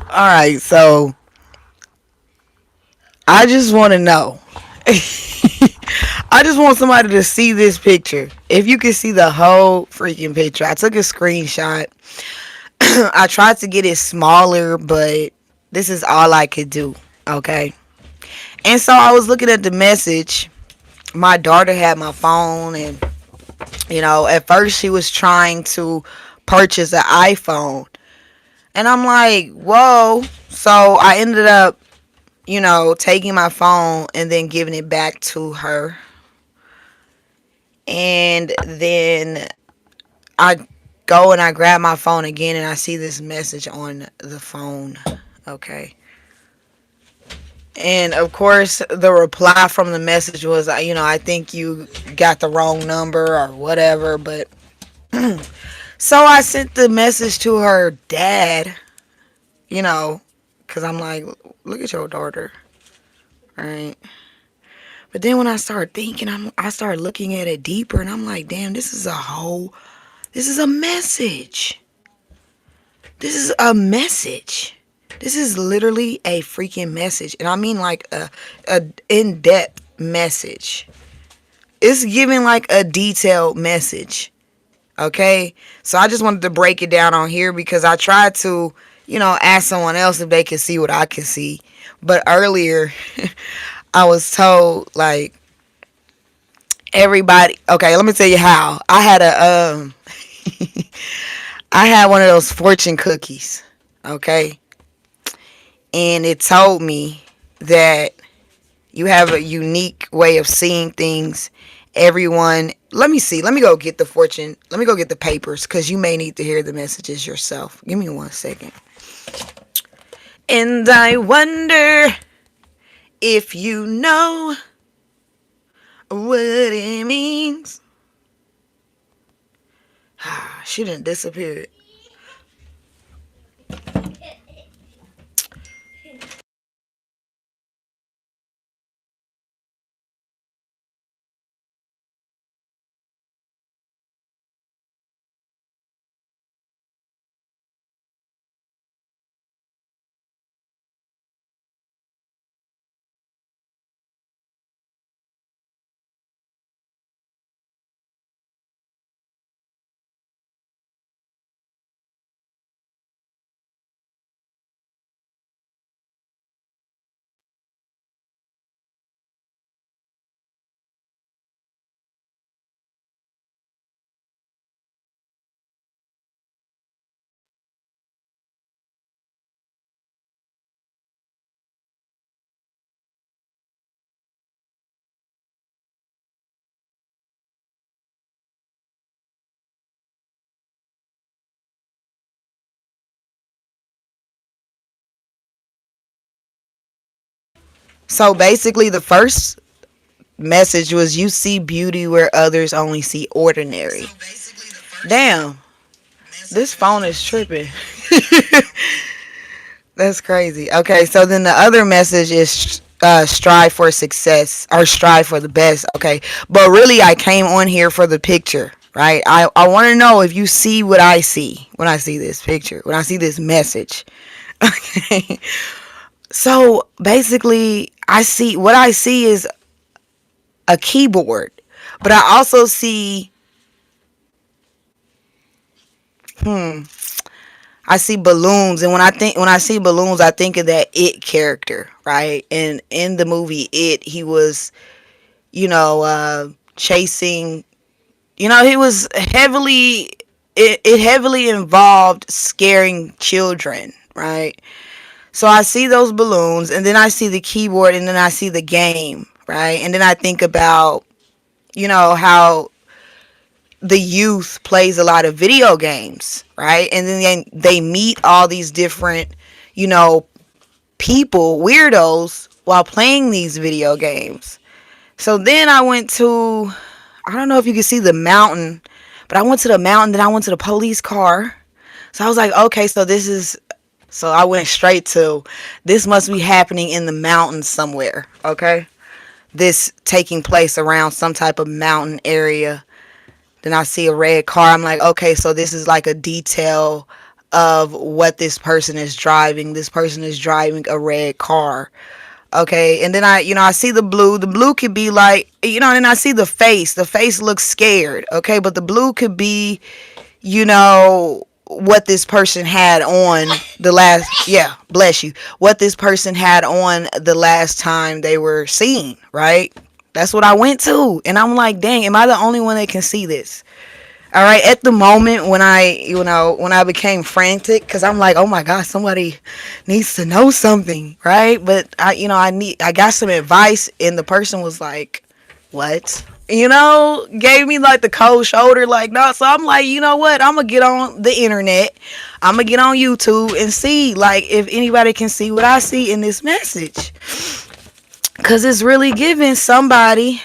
All right, so I just want to know. I just want somebody to see this picture. If you can see the whole freaking picture, I took a screenshot. I tried to get it smaller, but this is all I could do. Okay. And so I was looking at the message. My daughter had my phone, and at first she was trying to purchase an iPhone. And I'm like, whoa. So I ended up, taking my phone and then giving it back to her. And then I go and I grab my phone again and I see this message on the phone. Okay. And of course, the reply from the message was, I think you got the wrong number or whatever. But so I sent the message to her dad, because I'm like, look at your daughter, right? But then when I started thinking, I started looking at it deeper, and I'm like, damn, this is a message. This is a message. This is literally a freaking message. And I mean like a in-depth message. It's giving like a detailed message. Okay? So I just wanted to break it down on here because I tried to, ask someone else if they could see what I could see. But earlier I was told like everybody, okay, let me tell you how. I had I had one of those fortune cookies, okay? And it told me that you have a unique way of seeing things. Everyone, let me see. Let me go get the fortune. Let me go get the papers because you may need to hear the messages yourself. Give me 1 second. And I wonder if you know what it means. She didn't disappear. So basically, the first message was you see beauty where others only see ordinary. Damn, this phone is tripping. That's crazy. Okay, so then the other message is strive for success or strive for the best. Okay, but really, I came on here for the picture, right? I want to know if you see what I see when I see this picture, when I see this message. Okay, so basically, I see is a keyboard, but I also see, hmm, I see balloons, and when I see balloons, I think of that It character, right? And in the movie It, he was, chasing. He was heavily. It heavily involved scaring children, right? So I see those balloons, and then I see the keyboard, and then I see the game, right? And then I think about, how the youth plays a lot of video games, right? And then they meet all these different, you know, people, weirdos, while playing these video games. So then I went to, I don't know if you can see the mountain, but I went to the mountain, then I went to the police car. So I was like, okay, so I went straight to, this must be happening in the mountains somewhere, okay? This taking place around some type of mountain area. Then I see a red car. I'm like, okay, so this is like a detail of what this person is driving. This person is driving a red car. Okay, and then I see the blue. The blue could be like, and then I see the face. The face looks scared. Okay, but the blue could be, what this person had on the last, yeah, bless you, what this person had on the last time they were seen, right? That's what I went to. And I'm like, dang, am I the only one that can see this? All right, at the moment when I became frantic, because I'm like, oh my gosh, somebody needs to know something, right? But I got some advice, and the person was like, what? Gave me like the cold shoulder, like, no. So I'm like, you know what? I'm gonna get on the internet. I'm gonna get on YouTube and see, like, if anybody can see what I see in this message, because it's really giving somebody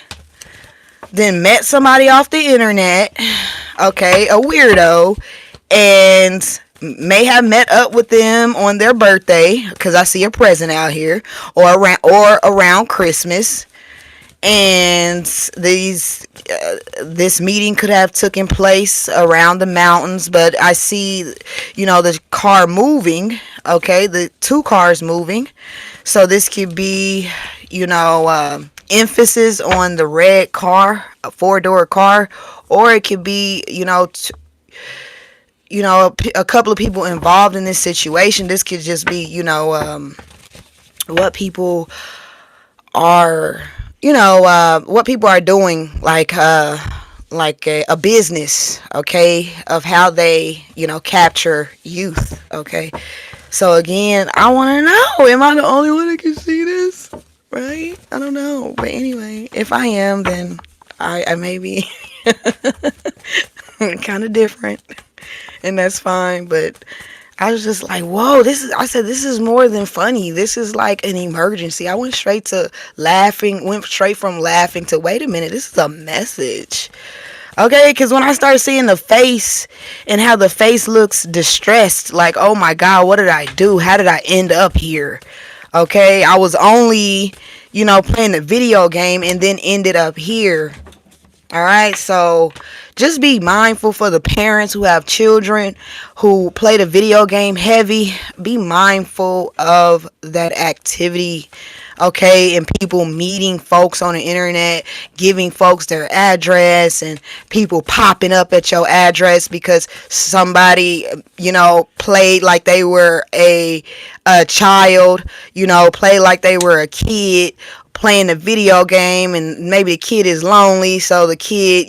then met somebody off the internet, okay, a weirdo, and may have met up with them on their birthday, because I see a present out here, or around Christmas, and this meeting could have taken place around the mountains, but I see, the car moving, okay, the two cars moving, so this could be, emphasis on the red car, a four-door car, or it could be, a couple of people involved in this situation. This could just be, what people are, what people are doing, like a business, okay, of how they, capture youth, okay. So again, I want to know, am I the only one that can see this? Right? I don't know. But anyway, if I am, then I may be kind of different. And that's fine. But I was just like, whoa, this is more than funny. This is like an emergency. I went straight from laughing to, wait a minute, this is a message. Okay, because when I started seeing the face and how the face looks distressed, like, oh my God, what did I do? How did I end up here? Okay, I was only, playing the video game and then ended up here. All right, so just be mindful for the parents who have children who play the video game heavy. Be mindful of that activity, okay, and people meeting folks on the internet, giving folks their address, and people popping up at your address because somebody, played like they were a child, played like they were a kid playing a video game, and maybe the kid is lonely, so the kid,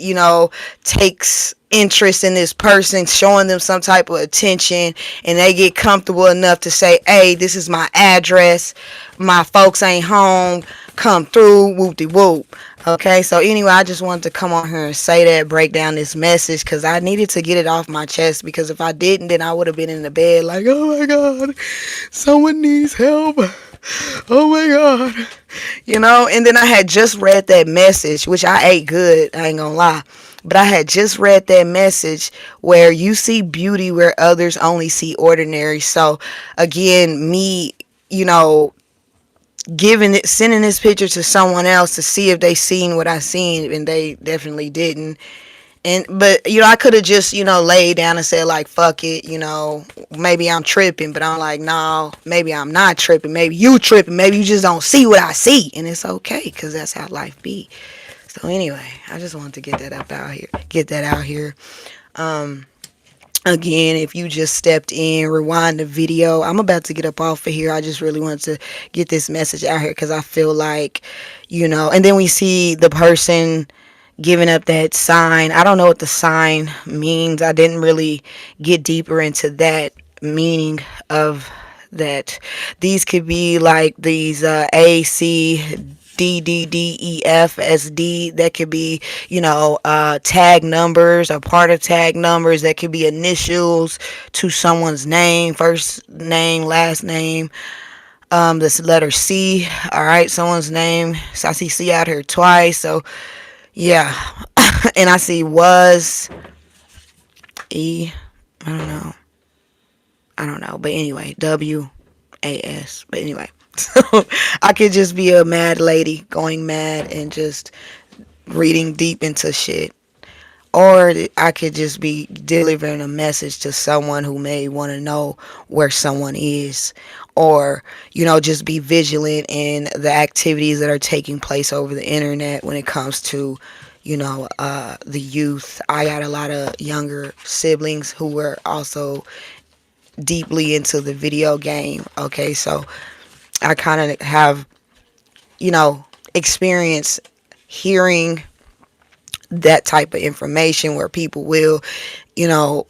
takes interest in this person, showing them some type of attention, and they get comfortable enough to say, hey, this is my address, my folks ain't home, come through, whoop-de-whoop. Okay, so anyway, I just wanted to come on here and say that, break down this message, because I needed to get it off my chest, because if I didn't, then I would have been in the bed like, oh my God, someone needs help. Oh my God. And then I had just read that message, which I ate good, I ain't gonna lie. But I had just read that message where you see beauty where others only see ordinary. So again, me, sending this picture to someone else to see if they seen what I seen, and they definitely didn't. But I could have just laid down and said, like, fuck it, maybe I'm tripping, but I'm like, no, maybe I'm not tripping, maybe you tripping, maybe you just don't see what I see, and it's okay, because that's how life be. So anyway, I just wanted to get that out here. Again, if you just stepped in, rewind the video. I'm about to get up off of here. I just really wanted to get this message out here, because I feel like, and then we see the person giving up that sign. I don't know what the sign means. I didn't really get deeper into that meaning of that. These could be like these A, C, D, D, D, E, F, S, D. That could be, tag numbers, or part of tag numbers. That could be initials to someone's name, first name, last name. This letter C. All right, someone's name. So I see C out here twice. So yeah. And I see was E. I don't know. But anyway, W-A-S. But anyway. So I could just be a mad lady going mad and just reading deep into shit. or I could just be delivering a message to someone who may want to know where someone is, or just be vigilant in the activities that are taking place over the internet when it comes to the youth. I got a lot of younger siblings who were also deeply into the video game. Okay, so I kind of have you know experience hearing that type of information where people will you know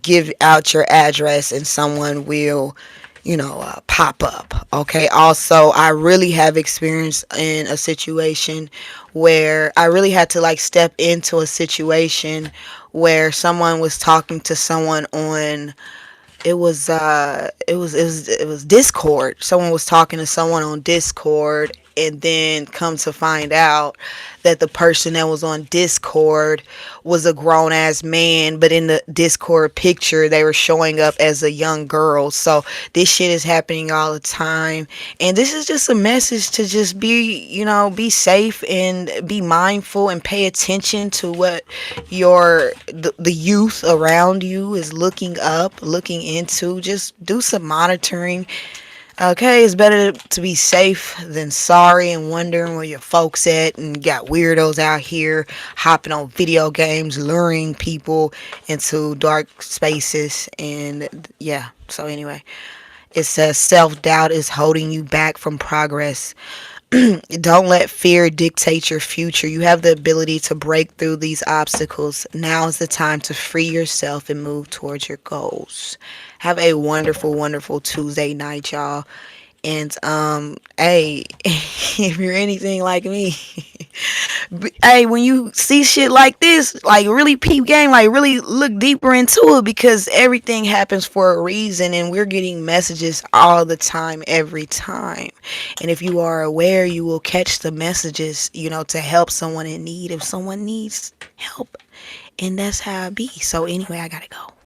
give out your address and someone will pop up. Okay, also I really have experience in a situation where I really had to like step into a situation where someone was talking to someone on it was Discord. Someone was talking to someone on Discord, and then come to find out that the person that was on Discord was a grown ass man, but in the Discord picture they were showing up as a young girl. So this shit is happening all the time, and this is just a message to just be safe and be mindful and pay attention to what the youth around you is looking up, looking into. Just do some monitoring. Okay, it's better to be safe than sorry and wondering where your folks at, and got weirdos out here hopping on video games, luring people into dark spaces. And yeah, so anyway, it says self-doubt is holding you back from progress. Don't let fear dictate your future. You have the ability to break through these obstacles. Now is the time to free yourself and move towards your goals. Have a wonderful, wonderful Tuesday night, y'all. And hey, if you're anything like me, hey, when you see shit like this, like really peep game, like really look deeper into it, because everything happens for a reason, and we're getting messages all the time, every time. And if you are aware, you will catch the messages, to help someone in need if someone needs help. And that's how it be. So anyway, I gotta go.